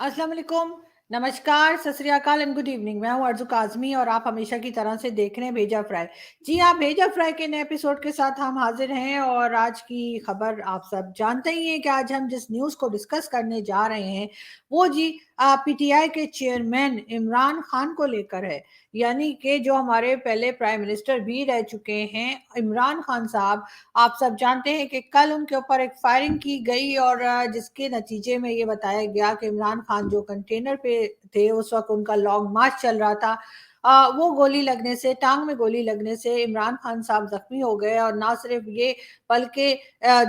अस्सलाम वालेकुम, नमस्कार, सत श्री अकाल एंड गुड इवनिंग। मैं हूँ अर्ज़ू काज़मी और आप हमेशा की तरह से देख रहे हैं भेजा फ्राई। जी हाँ, भेजा फ्राई के नए एपिसोड के साथ हम हाज़िर हैं और आज की खबर आप सब जानते ही हैं कि आज हम जिस न्यूज़ को डिस्कस करने जा रहे हैं, वो जी पीटीआई के चेयरमैन इमरान खान को लेकर है। यानी कि जो हमारे पहले प्राइम मिनिस्टर भी रह चुके हैं, इमरान खान साहब, आप सब जानते हैं कि कल उनके ऊपर एक फायरिंग की गई और जिसके नतीजे में ये बताया गया कि इमरान खान जो कंटेनर पे थे उस वक्त उनका लॉन्ग मार्च चल रहा था। वो गोली लगने से, टांग में गोली लगने से इमरान खान साहब जख्मी हो गए और ना सिर्फ ये बल्कि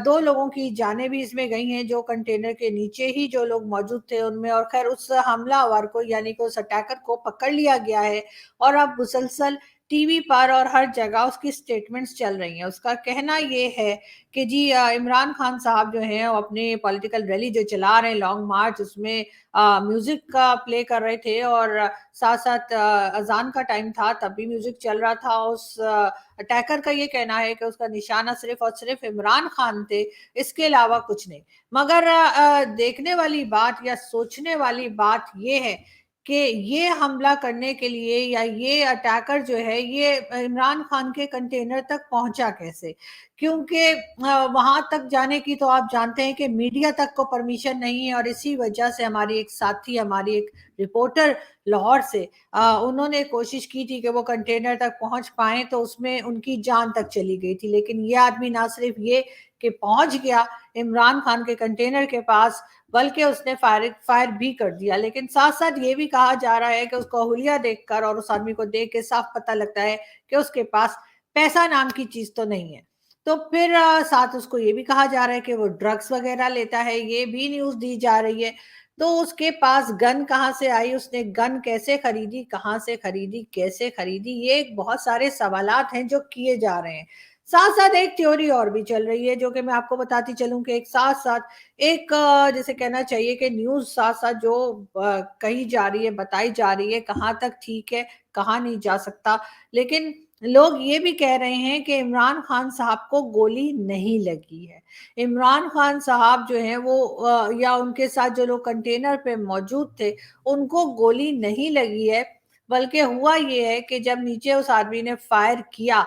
दो लोगों की जानें भी इसमें गई हैं जो कंटेनर के नीचे ही जो लोग मौजूद थे उनमें। और खैर उस हमलावर को यानी कि उस अटैकर को पकड़ लिया गया है और अब मुसलसल टीवी पर और हर जगह उसकी स्टेटमेंट्स चल रही हैं। उसका कहना ये है कि जी इमरान खान साहब जो हैं वो अपने पॉलिटिकल रैली जो चला रहे हैं लॉन्ग मार्च उसमें म्यूजिक का प्ले कर रहे थे और साथ साथ अजान का टाइम था तब भी म्यूजिक चल रहा था। उस अटैकर का ये कहना है कि उसका निशाना सिर्फ और सिर्फ इमरान खान थे, इसके अलावा कुछ नहीं। मगर देखने वाली बात या सोचने वाली बात ये है कि ये हमला करने के लिए या ये अटैकर जो है ये इमरान खान के कंटेनर तक पहुंचा कैसे? क्योंकि वहां तक जाने की तो आप जानते हैं कि मीडिया तक को परमिशन नहीं है और इसी वजह से हमारी एक साथी, हमारी एक रिपोर्टर लाहौर से उन्होंने कोशिश की थी कि वो कंटेनर तक पहुंच पाए तो उसमें उनकी जान तक चली गई थी। लेकिन ये आदमी ना सिर्फ ये कि पहुंच गया इमरान खान के कंटेनर के पास, बल्कि उसने फायर भी कर दिया। लेकिन साथ साथ ये भी कहा जा रहा है कि उसका हुलिया देखकर और उस आदमी को देख के साफ पता लगता है कि उसके पास पैसा नाम की चीज तो नहीं है। तो फिर साथ उसको ये भी कहा जा रहा है कि वो ड्रग्स वगैरह लेता है, ये भी न्यूज दी जा रही है। तो उसके पास गन कहाँ से आई, उसने गन कैसे खरीदी, कहाँ से खरीदी, कैसे खरीदी, ये बहुत सारे सवालात हैं जो किए जा रहे हैं। साथ साथ एक थ्योरी और भी चल रही है जो कि मैं आपको बताती चलूं कि एक साथ साथ एक जैसे कहना चाहिए कि न्यूज़ साथ-साथ जो कही जा रही है, बताई जा रही है, कहाँ तक ठीक है, कहाँ नहीं जा सकता। लेकिन लोग ये भी कह रहे हैं कि इमरान खान साहब को गोली नहीं लगी है। इमरान खान साहब जो हैं वो या उनके साथ जो लोग कंटेनर पे मौजूद थे, उनको गोली नहीं लगी है, बल्कि हुआ ये है कि जब नीचे उस आदमी ने फायर किया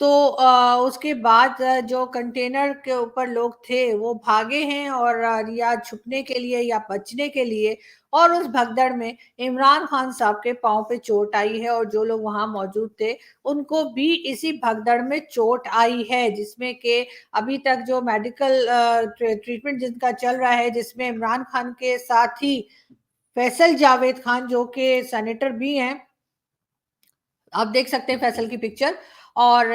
तो उसके बाद जो कंटेनर के ऊपर लोग थे वो भागे हैं और या छुपने के लिए या बचने के लिए, और उस भगदड़ में इमरान खान साहब के पाँव पे चोट आई है और जो लोग वहां मौजूद थे उनको भी इसी भगदड़ में चोट आई है, जिसमें कि अभी तक जो मेडिकल ट्रीटमेंट जिनका चल रहा है, जिसमें इमरान खान के साथ ही फैसल जावेद खान जो कि सेनेटर भी हैं, आप देख सकते हैं फैसल की पिक्चर। और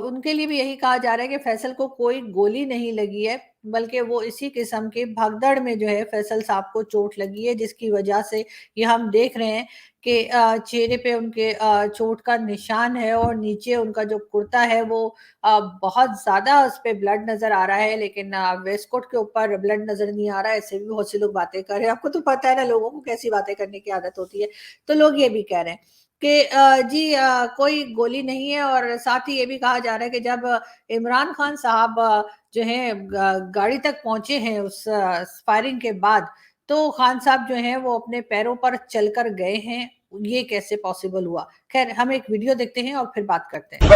उनके लिए भी यही कहा जा रहा है कि फैसल को कोई गोली नहीं लगी है, बल्कि वो इसी किस्म के भगदड़ में जो है फैसल साहब को चोट लगी है, जिसकी वजह से ये हम देख रहे हैं कि चेहरे पे उनके चोट का निशान है और नीचे उनका जो कुर्ता है वो बहुत ज्यादा उस पे ब्लड नजर आ रहा है। लेकिन वेस्ट कोट के ऊपर ब्लड नजर नहीं आ रहा है, ऐसे भी बहुत से लोग बातें कर रहे हैं। आपको तो पता है ना, लोगों को कैसी बातें करने की आदत होती है। तो लोग ये भी कह रहे हैं कि जी कोई गोली नहीं है। और साथ ही ये भी कहा जा रहा है कि जब इमरान खान साहब जो है गाड़ी तक पहुंचे हैं उस फायरिंग के बाद, तो खान साहब जो हैं वो अपने पैरों पर चलकर गए हैं। ये कैसे पॉसिबल हुआ? खैर हम एक वीडियो देखते हैं और फिर बात करते हैं।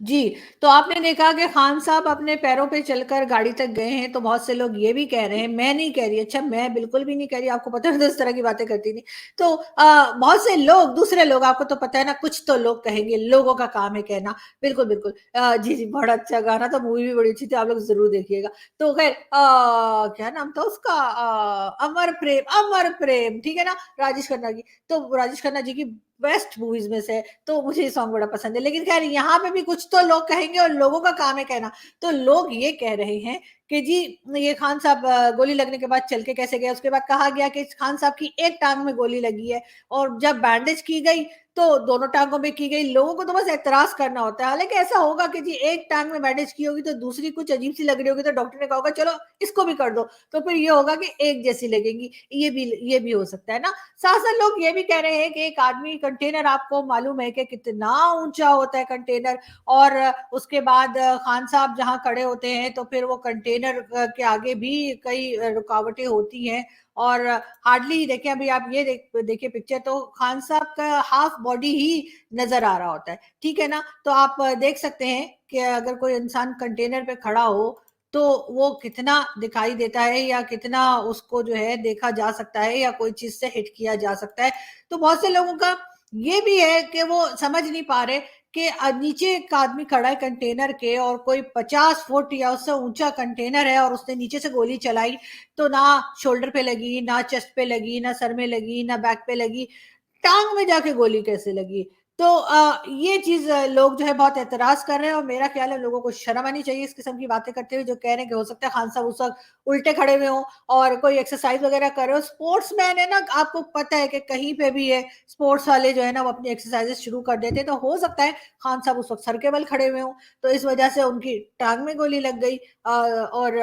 जी, तो आपने देखा कि खान साहब अपने पैरों पे चलकर गाड़ी तक गए हैं, तो बहुत से लोग ये भी कह रहे हैं, मैं नहीं कह रही, अच्छा मैं बिल्कुल भी नहीं कह रही, आपको पता है मैं तो इस तरह की बातें करती नहीं। तो बहुत से लोग, दूसरे लोग, आपको तो पता है ना, कुछ तो लोग कहेंगे, लोगों का काम है कहना। बिल्कुल, बिल्कुल। जी, जी, बड़ा अच्छा गाना था, मूवी भी बड़ी अच्छी थी, आप लोग ज़रूर देखिएगा। तो खैर क्या नाम था उसका? अमर प्रेम, ठीक है ना? राजेश खन्ना की। तो राजेश खन्ना जी की बेस्ट मूवीज़ में से है, तो मुझे ये सॉन्ग बड़ा पसंद है। लेकिन ख़ैर यहाँ पे भी कुछ तो लोग कहेंगे और लोगों का काम है कहना। तो लोग ये कह रहे हैं کہ جی یہ خان صاحب گولی لگنے کے بعد چل کے کیسے گئے. اس کے بعد کہا گیا کہ خان صاحب کی ایک ٹانگ میں گولی لگی ہے, اور جب بینڈیج کی گئی تو دونوں ٹانگوں میں کی گئی. لوگوں کو تو بس اعتراض کرنا ہوتا ہے, حالانکہ ایسا ہوگا کہ جی ایک ٹانگ میں بینڈیج کی ہوگی تو دوسری کچھ عجیب سی لگ رہی ہوگی تو ڈاکٹر نے کہا ہوگا چلو اس کو بھی کر دو, تو پھر یہ ہوگا کہ ایک جیسی لگے گی. یہ بھی ہو سکتا ہے نا. ساتھ ساتھ لوگ یہ بھی کہہ رہے ہیں کہ ایک آدمی کنٹینر, آپ کو معلوم ہے کہ کتنا اونچا ہوتا ہے کنٹینر, اور اس کے بعد خان صاحب جہاں کھڑے ہوتے ہیں تو پھر وہ کنٹینر کے آگے بھی کئی رکاوٹیں ہوتی ہیں, اور ہارڈلی دیکھیں ابھی آپ یہ دیکھیں پکچر, تو خان صاحب کا ہاف باڈی ہی نظر آ رہا ہوتا ہے, ٹھیک ہے نا. تو آپ دیکھ سکتے ہیں کہ اگر کوئی انسان کنٹینر پہ کھڑا ہو تو وہ کتنا دکھائی دیتا ہے, یا کتنا اس کو جو ہے دیکھا جا سکتا ہے, یا کوئی چیز سے ہٹ کیا جا سکتا ہے. تو بہت سے لوگوں کا یہ بھی ہے کہ وہ سمجھ نہیں پا رہے کہ نیچے ایک آدمی کھڑا ہے کنٹینر کے, اور کوئی 50 فٹ یا اس سے اونچا کنٹینر ہے, اور اس نے نیچے سے گولی چلائی تو نہ شولڈر پہ لگی, نہ چیسٹ پہ لگی, نہ سر میں لگی, نہ بیک پہ لگی, ٹانگ میں جا کے گولی کیسے لگی. تو یہ چیز لوگ جو ہے بہت اعتراض کر رہے ہیں, اور میرا خیال ہے لوگوں کو شرم آنی چاہیے اس قسم کی باتیں کرتے ہوئے, جو کہہ رہے ہیں کہ ہو سکتا ہے خان صاحب اس وقت الٹے کھڑے ہوئے ہوں اور کوئی ایکسرسائز وغیرہ کر رہے ہو. اسپورٹس مین ہے نا, آپ کو پتہ ہے کہ کہیں پہ بھی ہے اسپورٹس والے جو ہے نا وہ اپنی ایکسرسائز شروع کر دیتے, تو ہو سکتا ہے خان صاحب اس وقت سر کے بل کھڑے ہوئے ہوں, تو اس وجہ سے ان کی ٹانگ میں گولی لگ گئی. اور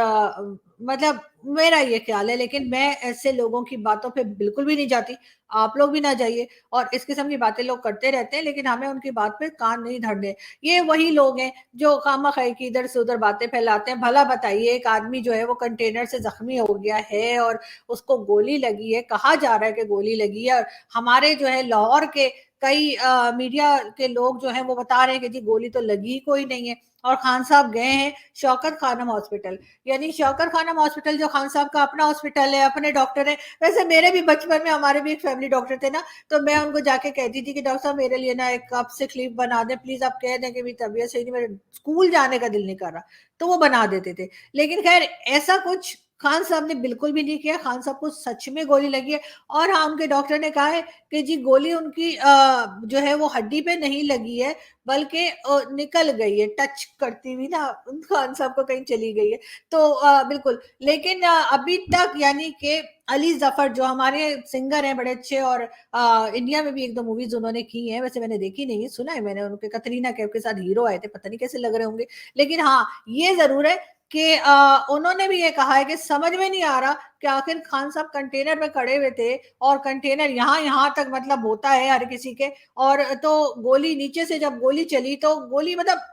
مطلب میرا یہ خیال ہے, لیکن میں ایسے لوگوں کی باتوں پہ بالکل بھی نہیں جاتی, آپ لوگ بھی نہ جائیے. اور اس قسم کی باتیں لوگ کرتے رہتے ہیں, لیکن ہمیں ان کی بات پہ کان نہیں دھرنے. یہ وہی لوگ ہیں جو خواہ مخواہ کی ادھر سے ادھر باتیں پھیلاتے ہیں. بھلا بتائیے, ایک آدمی جو ہے وہ کنٹینر سے زخمی ہو گیا ہے اور اس کو گولی لگی ہے, کہا جا رہا ہے کہ گولی لگی ہے, اور ہمارے جو ہے لاہور کے کئی میڈیا کے لوگ جو ہیں وہ بتا رہے ہیں کہ جی گولی تو لگی کوئی نہیں ہے. اور خان صاحب گئے ہیں شوکت خانم ہاسپٹل, یعنی شوکت خانم ہاسپٹل جو خان صاحب کا اپنا ہاسپٹل ہے, اپنے ڈاکٹر ہیں. ویسے میرے بھی بچپن میں ہمارے بھی ایک فیملی ڈاکٹر تھے نا, تو میں ان کو جا کے کہتی تھی کہ ڈاکٹر صاحب میرے لیے نا ایک کپ سے کلیف بنا دیں پلیز, آپ کہہ دیں کہ میری طبیعت صحیح نہیں, میرے اسکول جانے کا دل نہیں کر رہا, تو وہ بنا دیتے تھے. لیکن خیر ایسا کچھ خان صاحب نے بالکل بھی نہیں کیا. خان صاحب کو سچ میں گولی لگی ہے, اور ہاں ان کے ڈاکٹر نے کہا ہے کہ جی گولی ان کی جو ہے وہ ہڈی پہ نہیں لگی ہے, بلکہ نکل گئی ہے, ٹچ کرتی ہوئی نا خان صاحب کو کہیں چلی گئی ہے. تو بالکل, لیکن ابھی تک یعنی کہ علی ظفر جو ہمارے سنگر ہیں بڑے اچھے, اور انڈیا میں بھی ایک دو موویز انہوں نے کی ہیں, ویسے میں نے دیکھی نہیں ہے, سنا ہے میں نے ان کے, کترینہ کیف کے ساتھ ہیرو آئے تھے, پتہ نہیں کیسے لگ رہے ہوں گے. لیکن ہاں یہ ضرور ہے کہ انہوں نے بھی یہ کہا ہے کہ سمجھ میں نہیں آ رہا کہ آخر خان صاحب کنٹینر میں کھڑے ہوئے تھے, اور کنٹینر یہاں تک مطلب ہوتا ہے ہر کسی کے, اور تو گولی نیچے سے جب گولی چلی تو گولی مطلب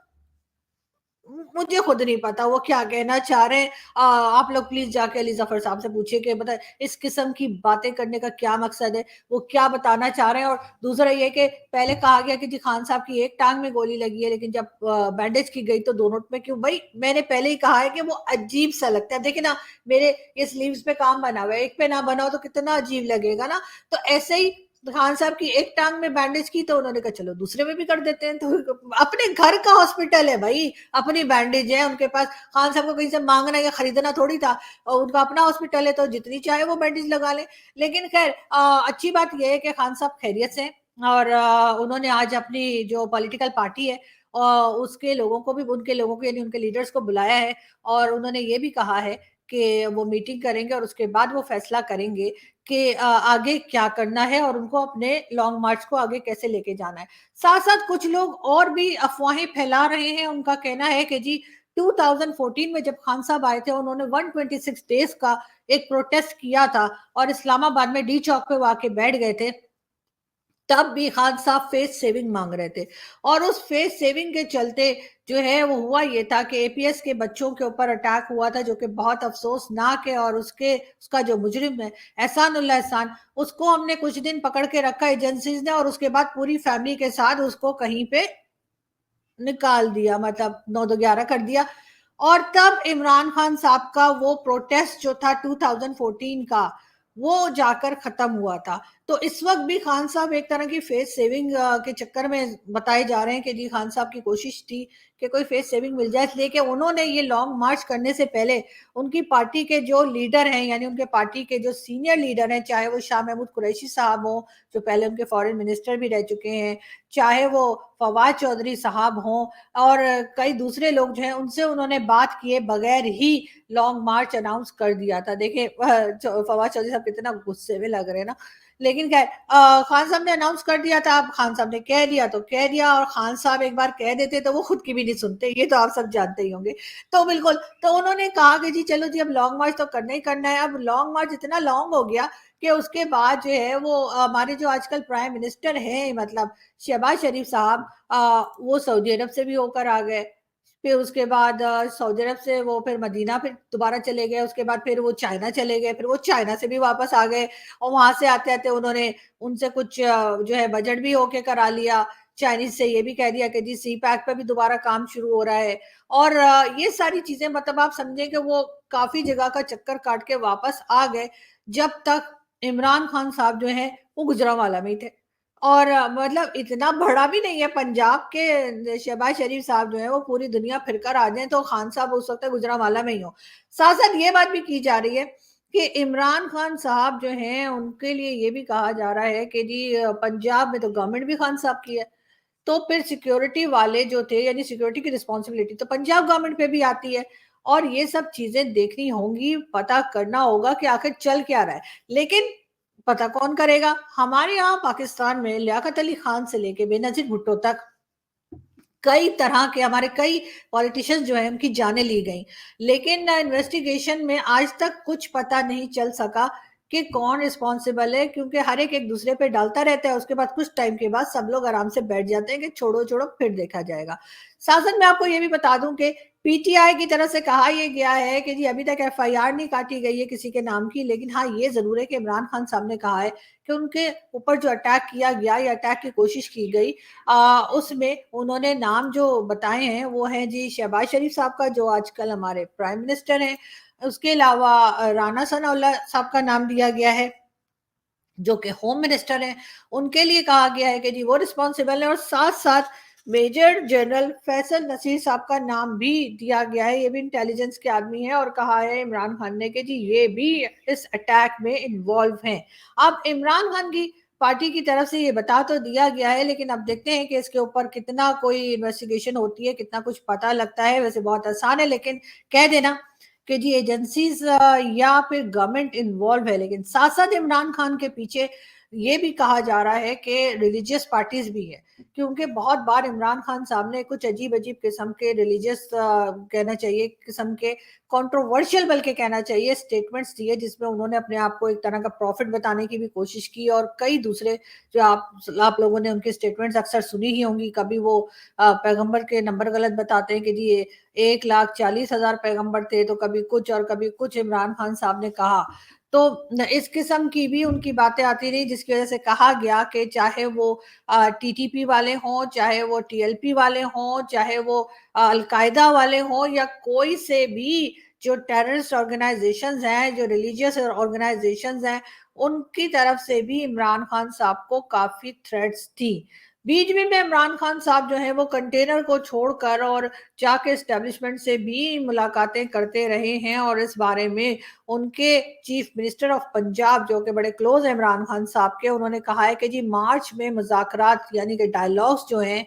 مجھے خود نہیں پتا وہ کیا کہنا چاہ رہے ہیں. آپ لوگ پلیز جا کے علی ظفر صاحب سے پوچھئے کہ بتا اس قسم کی باتیں کرنے کا کیا مقصد ہے, وہ کیا بتانا چاہ رہے ہیں. اور دوسرا یہ کہ پہلے کہا گیا کہ جی خان صاحب کی ایک ٹانگ میں گولی لگی ہے, لیکن جب بینڈیج کی گئی تو دونوں میں کیوں. بھائی میں نے پہلے ہی کہا ہے کہ وہ عجیب سا لگتا ہے, دیکھیں نا میرے یہ سلیوز پہ کام بنا ہوا ہے, ایک پہ نہ بنا ہو تو کتنا عجیب لگے گا نا. تو ایسے ہی خان صاحب کی ایک ٹانگ میں بینڈیج کی تو انہوں نے کہا چلو دوسرے میں بھی کر دیتے ہیں. تو اپنے گھر کا ہاسپٹل ہے بھائی, اپنی بینڈیج ہے ان کے پاس, خان صاحب کو کہیں سے مانگنا یا خریدنا تھوڑی تھا, اور ان کا اپنا ہاسپٹل ہے تو جتنی چاہے وہ بینڈیج لگا لیں. لیکن خیر اچھی بات یہ ہے کہ خان صاحب خیریت سے, اور انہوں نے آج اپنی جو پولیٹیکل پارٹی ہے اس کے لوگوں کو بھی, ان کے لوگوں کو یعنی ان کے لیڈرز کو بلایا ہے, اور انہوں نے یہ بھی کہا ہے کہ وہ میٹنگ کریں گے اور اس کے بعد وہ فیصلہ کریں گے کہ آگے کیا کرنا ہے, اور ان کو اپنے لانگ مارچ کو آگے کیسے لے کے جانا ہے. ساتھ ساتھ کچھ لوگ اور بھی افواہیں پھیلا رہے ہیں. ان کا کہنا ہے کہ جی 2014 میں جب خان صاحب آئے تھے انہوں نے 126 ڈیز کا ایک پروٹیسٹ کیا تھا, اور اسلام آباد میں ڈی چوک پہ وہ آ کے بیٹھ گئے تھے, تب بھی خان صاحب فیس سیونگ مانگ رہے تھے. اور اس فیس سیونگ کے چلتے جو ہے وہ ہوا یہ تھا کہ اے پی ایس کے بچوں کے اوپر اٹیک ہوا تھا, جو کہ بہت افسوسناک ہے. اور اس کا جو مجرم ہے احسان اللہ احسان, اس کو ہم نے کچھ دن پکڑ کے رکھا ایجنسیز نے, اور اس کے بعد پوری فیملی کے ساتھ اس کو کہیں پہ نکال دیا, مطلب 9-11 کر دیا. اور تب عمران خان صاحب کا وہ پروٹیسٹ جو تھا 2014 کا وہ جا کر ختم ہوا تھا. तो इस वक्त भी खान साहब एक तरह की फेस सेविंग के चक्कर में बताए जा रहे हैं कि जी खान साहब की कोशिश थी कि कोई फेस सेविंग मिल जाए, इसलिए कि उन्होंने ये लॉन्ग मार्च करने से पहले उनकी पार्टी के जो लीडर हैं, यानी उनके पार्टी के जो सीनियर लीडर हैं, चाहे वो शाह महमूद कुरैशी साहब हो जो पहले उनके फॉरेन मिनिस्टर भी रह चुके हैं, चाहे वो फवाद चौधरी साहब हों, और कई दूसरे लोग जो हैं, उनसे उन्होंने बात किए बगैर ही लॉन्ग मार्च अनाउंस कर दिया था। देखिए फवाद चौधरी साहब कितना गुस्से में लग रहे हैं ना, लेकिन खैर खान साहब ने अनाउंस कर दिया था। अब खान साहब ने कह दिया तो कह दिया, और खान साहब एक बार कह देते तो वो खुद की भी नहीं सुनते, ये तो आप सब जानते ही होंगे। तो बिल्कुल, तो उन्होंने कहा कि जी चलो जी अब लॉन्ग मार्च तो करना ही करना है। अब लॉन्ग मार्च इतना लॉन्ग हो गया कि उसके बाद जो है वो हमारे जो आजकल प्राइम मिनिस्टर हैं, मतलब शहबाज शरीफ साहब, वो सऊदी अरब से भी होकर आ गए। फिर उसके बाद सऊदी अरब से वो फिर मदीना फिर दोबारा चले गए, उसके बाद फिर वो चाइना चले गए, फिर वो चाइना से भी वापस आ गए, और वहां से आते आते उन्होंने उनसे कुछ जो है बजट भी होके करा लिया। चाइनीज से ये भी कह दिया कि जी सी पैक पे भी दोबारा काम शुरू हो रहा है। और ये सारी चीजें, मतलब आप समझें कि वो काफी जगह का चक्कर काट के वापस आ गए, जब तक इमरान खान साहब जो है वो गुजरांवाला में ही थे। और मतलब इतना बड़ा भी नहीं है पंजाब के शहबाज शरीफ साहब जो है वो पूरी दुनिया फिरकर आ जाए तो खान साहब उस वक्त गुजरांवाला में ही हो। साथ साथ ये बात भी की जा रही है कि इमरान खान साहब जो हैं उनके लिए ये भी कहा जा रहा है कि जी पंजाब में तो गवर्नमेंट भी खान साहब की है, तो फिर सिक्योरिटी वाले जो थे, यानी सिक्योरिटी की रिस्पॉन्सिबिलिटी तो पंजाब गवर्नमेंट पे भी आती है। और ये सब चीजें देखनी होंगी, पता करना होगा कि आखिर चल क्या रहा है। लेकिन पता कौन करेगा? हमारे यहाँ पाकिस्तान में लियाकत अली खान से लेके बेनजीर भुट्टो तक कई तरह के हमारे कई पॉलिटिशियंस जो है उनकी जानें ली गई, लेकिन इन्वेस्टिगेशन में आज तक कुछ पता नहीं चल सका कि कौन रिस्पॉन्सिबल है, क्योंकि हर एक एक दूसरे पे डालता रहता है। उसके बाद कुछ टाइम के बाद सब लोग आराम से बैठ जाते हैं कि छोड़ो छोड़ो फिर देखा जाएगा। साथ साथ मैं आपको ये भी बता दूं कि पीटीआई की तरफ से कहा यह गया है कि जी अभी तक एफआईआर नहीं काटी गई है किसी के नाम की, लेकिन हाँ ये जरूर है कि इमरान खान साहब ने कहा है कि उनके ऊपर जो अटैक किया गया या अटैक की कोशिश की गई, उसमें उन्होंने नाम जो बताए हैं वो है जी शहबाज शरीफ साहब का जो आजकल हमारे प्राइम मिनिस्टर हैं, उसके अलावा राना सनाउल्लाह साहब का नाम दिया गया है जो कि होम मिनिस्टर हैं। उनके लिए कहा गया है कि जी वो रिस्पॉन्सिबल है, और साथ साथ मेजर जनरल फैसल नसीर साहब का नाम भी दिया गया है, ये भी इंटेलिजेंस के आदमी है, और कहा है इमरान खान ने कि जी ये भी इस अटैक में इन्वॉल्व हैं। अब इमरान खान की पार्टी की तरफ से ये बता तो दिया गया है, लेकिन अब देखते हैं कि इसके ऊपर कितना कोई इन्वेस्टिगेशन होती है, कितना कुछ पता लगता है। वैसे बहुत आसान है, लेकिन कह देना कि जी एजेंसीज या फिर गवर्नमेंट इन्वॉल्व है। लेकिन साथ साथ इमरान खान के पीछे ये भी कहा जा रहा है कि रिलीजियस पार्टीज भी है, क्योंकि बहुत बार इमरान खान साहब ने कुछ अजीब अजीब किस्म के रिलीजियस कहना चाहिए किस्म के कंट्रोवर्शियल बल्कि कहना चाहिए स्टेटमेंट्स दिए, जिसमें उन्होंने अपने आप को एक तरह का प्रॉफिट बताने की भी कोशिश की। और कई दूसरे जो आप लोगों ने उनकी स्टेटमेंट्स अक्सर सुनी ही होंगी, कभी वो पैगंबर के नंबर गलत बताते हैं कि जी ये 1,40,000 पैगंबर थे, तो कभी कुछ और कभी कुछ इमरान खान साहब ने कहा। तो इस किस्म की भी उनकी बातें आती रही, जिसकी वजह से कहा गया कि चाहे वो टीटीपी वाले हों, चाहे वो टीएलपी वाले हों, चाहे वो अलकायदा वाले हों, या कोई से भी जो टेररिस्ट ऑर्गेनाइजेशंस हैं, जो रिलीजियस ऑर्गेनाइजेशंस हैं, उनकी तरफ से भी इमरान खान साहब को काफी थ्रेट्स थी। बीच में इमरान खान साहब जो है वो कंटेनर को छोड़कर और जाके एस्टेब्लिशमेंट से भी मुलाकातें करते रहे हैं, और इस बारे में उनके चीफ मिनिस्टर ऑफ पंजाब जो कि बड़े क्लोज है इमरान खान साहब के, उन्होंने कहा है कि जी मार्च में मुज़ाकरात यानी कि डायलॉग्स जो हैं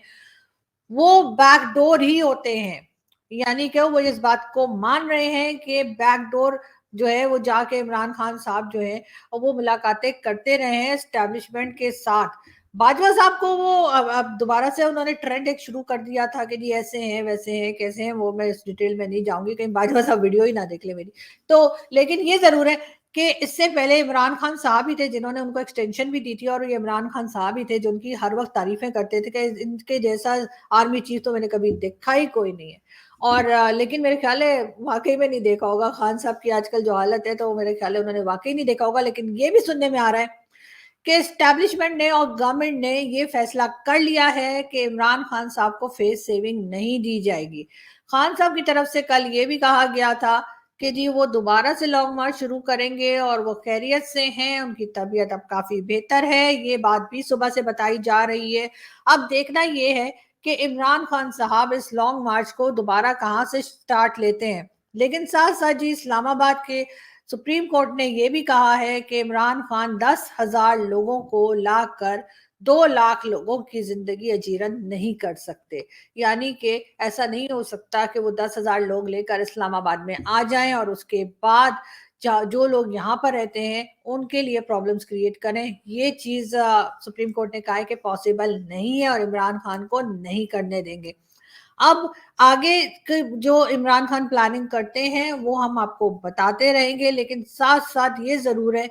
वो बैकडोर ही होते हैं। यानी कि वो इस बात को मान रहे हैं कि बैकडोर जो है वो जाके इमरान खान साहब जो है वो मुलाकातें करते रहे हैं एस्टेब्लिशमेंट के साथ। बाजवा साहब को वो अब दोबारा से उन्होंने ट्रेंड एक शुरू कर दिया था कि जी ऐसे हैं वैसे हैं कैसे हैं, वो मैं इस डिटेल में नहीं जाऊंगी, कहीं बाजवा साहब वीडियो ही ना देख ले मेरी। तो लेकिन ये जरूर है कि इससे पहले इमरान खान साहब ही थे जिन्होंने उनको एक्सटेंशन भी दी थी, और ये इमरान खान साहब ही थे जो उनकी हर वक्त तारीफें करते थे कि इनके जैसा आर्मी चीफ तो मैंने कभी देखा ही कोई नहीं है। और लेकिन मेरे ख्याल है वाकई में नहीं देखा होगा खान साहब की आजकल जो हालत है, तो मेरे ख्याल है उन्होंने वाकई नहीं देखा होगा। लेकिन ये भी सुनने में आ रहा है कि एस्टैब्लिशमेंट ने और गवर्नमेंट ने ये फैसला कर लिया है कि इमरान खान साहब को फेस सेविंग नहीं दी जाएगी। खान साहब की तरफ से कल ये भी कहा गया था کہ جی وہ دوبارہ سے لانگ مارچ شروع کریں گے اور وہ خیریت سے ہیں, ان کی طبیعت اب کافی بہتر ہے, یہ بات بھی صبح سے بتائی جا رہی ہے. اب دیکھنا یہ ہے کہ عمران خان صاحب اس لانگ مارچ کو دوبارہ کہاں سے سٹارٹ لیتے ہیں. لیکن ساتھ ساتھ جی اسلام آباد کے سپریم کورٹ نے یہ بھی کہا ہے کہ عمران خان 10,000 لوگوں کو لا کر 2 لاکھ لوگوں کی زندگی اجیرن نہیں کر سکتے. یعنی کہ ایسا نہیں ہو سکتا کہ وہ 10,000 لوگ لے کر اسلام آباد میں آ جائیں اور اس کے بعد جو لوگ یہاں پر رہتے ہیں ان کے لیے پرابلمز کریٹ کریں. یہ چیز سپریم کورٹ نے کہا ہے کہ پاسبل نہیں ہے اور عمران خان کو نہیں کرنے دیں گے. اب آگے جو عمران خان پلاننگ کرتے ہیں وہ ہم آپ کو بتاتے رہیں گے, لیکن ساتھ ساتھ یہ ضرور ہے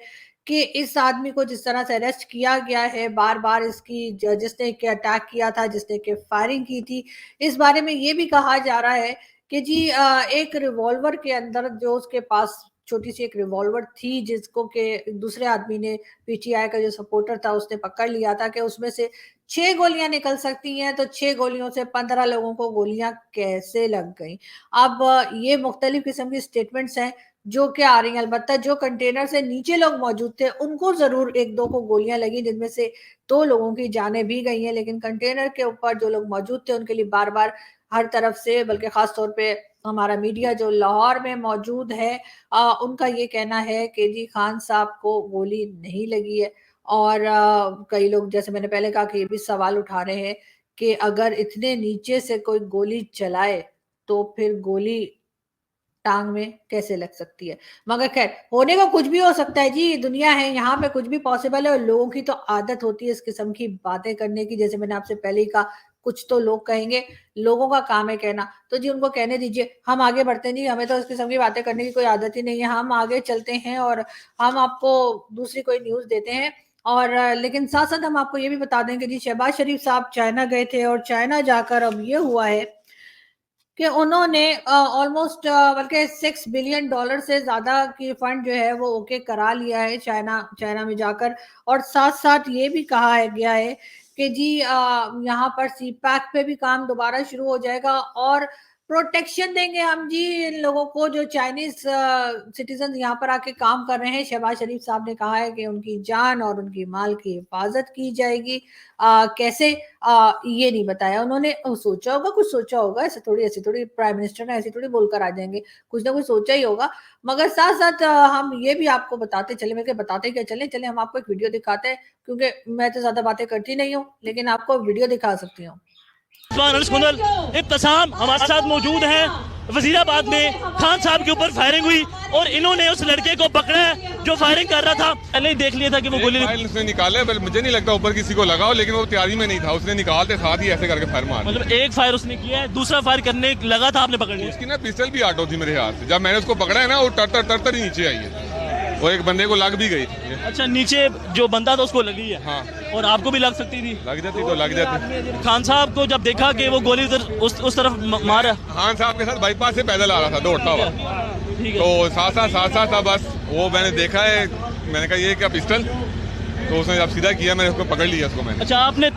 کہ اس آدمی کو جس طرح سے اریسٹ کیا گیا ہے, بار بار اس کی جس نے کہ اٹیک کیا تھا, جس نے کہ فائرنگ کی تھی, اس بارے میں یہ بھی کہا جا رہا ہے کہ جی ایک ریوالور کے اندر جو اس کے پاس چھوٹی سی ایک ریوالور تھی جس کو کہ دوسرے آدمی نے, پی ٹی آئی کا جو سپورٹر تھا اس نے پکڑ لیا تھا کہ اس میں سے 6 گولیاں نکل سکتی ہیں, تو 6 گولیوں سے 15 لوگوں کو گولیاں کیسے لگ گئیں. اب یہ مختلف قسم کی سٹیٹمنٹس ہیں جو کہ آ رہی ہیں. البتہ جو کنٹینر سے نیچے لوگ موجود تھے ان کو ضرور 1-2 کو گولیاں لگی, جن میں سے 2 لوگوں کی جانیں بھی گئی ہیں, لیکن کنٹینر کے اوپر جو لوگ موجود تھے ان کے لیے بار بار ہر طرف سے, بلکہ خاص طور پہ ہمارا میڈیا جو لاہور میں موجود ہے ان کا یہ کہنا ہے کہ جی خان صاحب کو گولی نہیں لگی ہے. اور کئی لوگ جیسے میں نے پہلے کہا کہ یہ بھی سوال اٹھا رہے ہیں کہ اگر اتنے نیچے سے کوئی گولی چلائے تو پھر گولی ٹانگ میں کیسے لگ سکتی ہے. مگر خیر ہونے کا کچھ بھی ہو سکتا ہے جی, دنیا ہے, یہاں پہ کچھ بھی پاسبل ہے, اور لوگوں کی تو عادت ہوتی ہے اس قسم کی باتیں کرنے کی. جیسے میں نے آپ سے پہلے ہی کہا, کچھ تو لوگ کہیں گے لوگوں کا کام ہے کہنا, تو جی ان کو کہنے دیجئے, ہم آگے بڑھتے ہیں. جی ہمیں تو اس قسم کی باتیں کرنے کی کوئی عادت ہی نہیں ہے, ہم آگے چلتے ہیں اور ہم آپ کو دوسری کوئی نیوز دیتے ہیں. اور لیکن ساتھ ساتھ ہم آپ کو یہ بھی بتا دیں کہ جی شہباز شریف صاحب چائنا گئے تھے, اور چائنا جا کر اب یہ ہوا ہے کہ انہوں نے آلموسٹ بلکہ $6 بلین سے زیادہ کی فنڈ جو ہے وہ اوکے کرا لیا ہے چائنا میں جا کر. اور ساتھ ساتھ یہ بھی کہا گیا ہے کہ جی یہاں پر سی پیک پہ بھی کام دوبارہ شروع ہو جائے گا, اور پروٹیکشن دیں گے ہم جی ان لوگوں کو جو چائنیز سٹیزن یہاں پر آ کے کام کر رہے ہیں. شہباز شریف صاحب نے کہا ہے کہ ان کی جان اور ان کی مال کی حفاظت کی جائے گی. کیسے یہ نہیں بتایا انہوں نے, سوچا ہوگا, کچھ سوچا ہوگا, ایسے تھوڑی پرائم منسٹر نے ایسی تھوڑی بول کر آ جائیں گے, کچھ نہ کچھ سوچا ہی ہوگا. مگر ساتھ ساتھ ہم یہ بھی آپ کو بتاتے چلے, میں کہ بتاتے کیا چلیں ہم آپ کو ایک ویڈیو دکھاتے ہیں, کیونکہ میں تو زیادہ باتیں کرتی نہیں ہوں, لیکن آپ کو ویڈیو دکھا سکتی ہوں. ابتسام ہمارے ساتھ موجود ہیں. وزیر آباد میں خان صاحب کے اوپر فائرنگ ہوئی اور انہوں نے اس لڑکے کو پکڑا ہے جو فائرنگ کر رہا تھا. پہلے ہی دیکھ لیا تھا کہ وہ گولی اس نے نکالے, مجھے نہیں لگتا اوپر کسی کو لگا ہو, لیکن وہ تیاری میں نہیں تھا, اس نے نکالتے ساتھ ہی ایسے کر کے فائر مارا. مطلب ایک فائر اس نے کیا ہے, دوسرا فائر کرنے لگا تھا, آپ نے پکڑ لیا. اس کی نا پسٹل بھی آٹو تھی میرے ہاتھ سے, جب میں نے اس کو پکڑا ہے نا وہ ٹر ہی نیچے آئی ہے, اور ایک بندے کو لگ بھی گئی. اچھا, نیچے جو بندہ تھا اس کو لگی ہے. ہاں, اور آپ کو بھی لگ سکتی تھی. لگ جاتی تو لگ جاتی. خان صاحب کو جب دیکھا کہ وہ گولی اس طرف مارا, خان صاحب کے ساتھ بائی پاس سے پیدل آ رہا تھا دوڑتا ہوا, تو ساتھ تھا بس. وہ میں نے دیکھا ہے, میں نے کہا یہ کیا پسٹل, تو اس نے جب سیدھا کیا میں نے اس کو پکڑ لیا. اس کو میں نے, اچھا آپ نے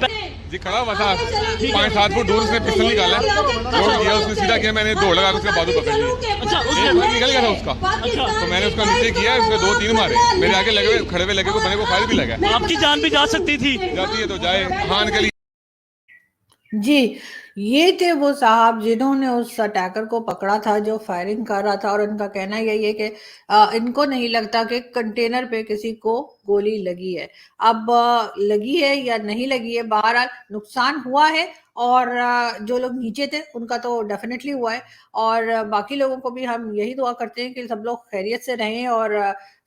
جی کھڑا ہوا تھا 5-7 فٹ دور, اس نے پسٹل نکالا, دوڑ کیا, اس نے سیدھا کیا, میں نے دوڑ لگا, اس کا بازو پکڑ لیا. اچھا نکل گیا تھا اس کا. تو میں نے اس کا نیچے کیا, اس نے 2-3 مارے, میرے آگے لگے ہوئے کھڑے ہوئے لگے کو بنے کو فائر بھی لگا. آپ کی جان بھی جا سکتی تھی. جاتی ہے تو جائے, خان کے لیے. جی یہ تھے وہ صاحب جنہوں نے اس اٹیکر کو پکڑا تھا جو فائرنگ کر رہا تھا, اور ان کا کہنا یہی ہے کہ ان کو نہیں لگتا کہ کنٹینر پہ کسی کو گولی لگی ہے. اب لگی ہے یا نہیں لگی ہے, بہرحال نقصان ہوا ہے, اور جو لوگ نیچے تھے ان کا تو ڈیفینیٹلی ہوا ہے, اور باقی لوگوں کو بھی ہم یہی دعا کرتے ہیں کہ سب لوگ خیریت سے رہیں اور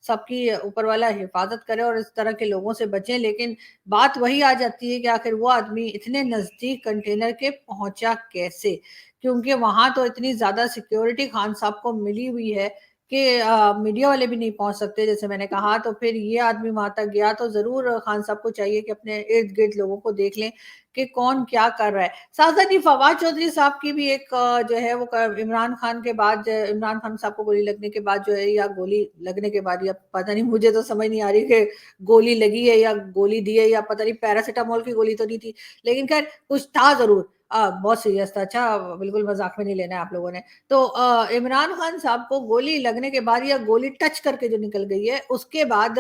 سب کی اوپر والا حفاظت کرے اور اس طرح کے لوگوں سے بچیں. لیکن بات وہی آ جاتی ہے کہ آخر وہ آدمی اتنے نزدیک کنٹینر کے پہنچا کیسے, کیونکہ وہاں تو اتنی زیادہ سیکیورٹی خان صاحب کو ملی ہوئی ہے کہ میڈیا والے بھی نہیں پہنچ سکتے جیسے میں نے کہا. تو پھر یہ آدمی وہاں تک گیا, تو ضرور خان صاحب کو چاہیے کہ اپنے ارد گرد لوگوں کو دیکھ لیں کہ کون کیا کر رہا ہے. ساتھ ساتھ ہی فواد چودھری صاحب کی بھی ایک جو ہے وہ عمران خان صاحب کو گولی لگنے کے بعد جو ہے, یا گولی لگنے کے بعد, یا پتہ نہیں, مجھے تو سمجھ نہیں آ رہی کہ گولی لگی ہے یا گولی دی ہے, یا پتہ نہیں پیراسیٹامول کی گولی تو نہیں تھی, لیکن خیر کچھ تھا ضرور. बहुत सीरियस था। अच्छा, बिल्कुल मजाक में नहीं लेना है आप लोगों ने। तो इमरान खान साहब को गोली लगने के बाद या गोली टच करके जो निकल गई है, उसके बाद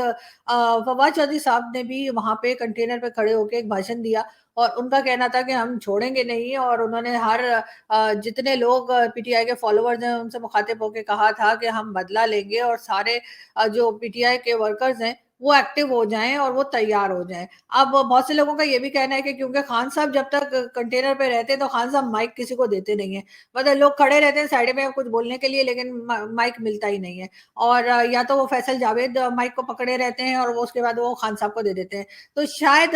फवाद चौधरी साहब ने भी वहां पे कंटेनर पे खड़े होकर एक भाषण दिया और उनका कहना था कि हम छोड़ेंगे नहीं। और उन्होंने हर जितने लोग पीटीआई के फॉलोअर्स हैं उनसे मुखातिब होकर कहा था कि हम बदला लेंगे और सारे जो पीटीआई के वर्कर्स हैं वो एक्टिव हो जाएं और वो तैयार हो जाएं। अब बहुत से लोगों का ये भी कहना है कि क्योंकि खान साहब जब तक कंटेनर पे रहते हैं तो खान साहब माइक किसी को देते नहीं है, मतलब लोग खड़े रहते हैं साइड में कुछ बोलने के लिए लेकिन माइक मिलता ही नहीं है। और या तो वो फैसल जावेद माइक को पकड़े रहते हैं और वो उसके बाद वो खान साहब को दे देते हैं। तो शायद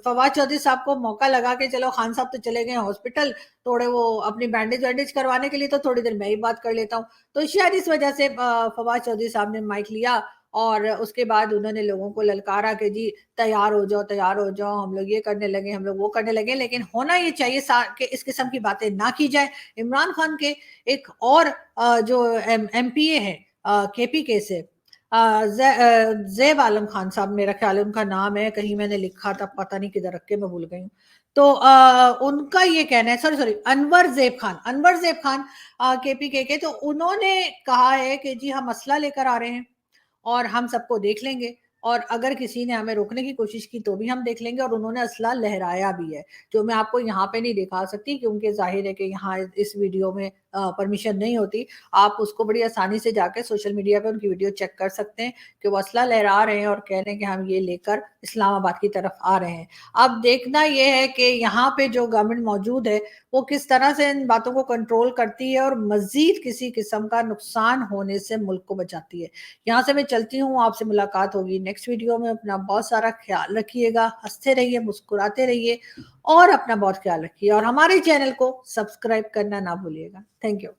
फवाद चौधरी साहब को मौका लगा के चलो खान साहब तो चले गए हॉस्पिटल, थोड़े वो अपनी बैंडेज वैंडेज करवाने के लिए, तो थोड़ी देर मैं ही बात कर लेता हूँ। तो शायद इस वजह से फवाद चौधरी साहब ने माइक लिया और उसके बाद उन्होंने लोगों को ललकारा कि जी तैयार हो जाओ, तैयार हो जाओ, हम लोग ये करने लगे, हम लोग वो करने लगे। लेकिन होना ये चाहिए कि इस किस्म की बातें ना की जाए। इमरान खान के एक और जो एमपीए है केपीके से, जैब आलम खान साहब, मेरा ख्याल है उनका नाम है, कहीं मैंने लिखा था पता नहीं किधर रख के मैं भूल गई हूँ। तो उनका ये कहना है, सॉरी अनवर जेब खान केपीके के, तो उन्होंने कहा है कि जी हम असला लेकर आ रहे हैं और हम सबको देख लेंगे और अगर किसी ने हमें रोकने की कोशिश की तो भी हम देख लेंगे। और उन्होंने असला लहराया भी है, जो मैं आपको यहाँ पे नहीं दिखा सकती क्योंकि जाहिर है कि यहाँ इस वीडियो में परमिशन नहीं होती। आप उसको बड़ी आसानी से जाकर सोशल मीडिया पे उनकी वीडियो चेक कर सकते हैं कि वो असला लहरा रहे हैं और कह रहे हैं कि हम ये लेकर इस्लामाबाद की तरफ आ रहे हैं। अब देखना यह है कि यहाँ पे जो गवर्नमेंट मौजूद है वो किस तरह से इन बातों को कंट्रोल करती है और मजीद किसी किस्म का नुकसान होने से मुल्क को बचाती है। यहाँ से मैं चलती हूँ, आपसे मुलाकात होगी नेक्स्ट वीडियो में। अपना बहुत सारा ख्याल रखिएगा, हंसते रहिए, मुस्कुराते रहिए और अपना बहुत ख्याल रखिए और हमारे चैनल को सब्सक्राइब करना ना भूलिएगा। Thank you.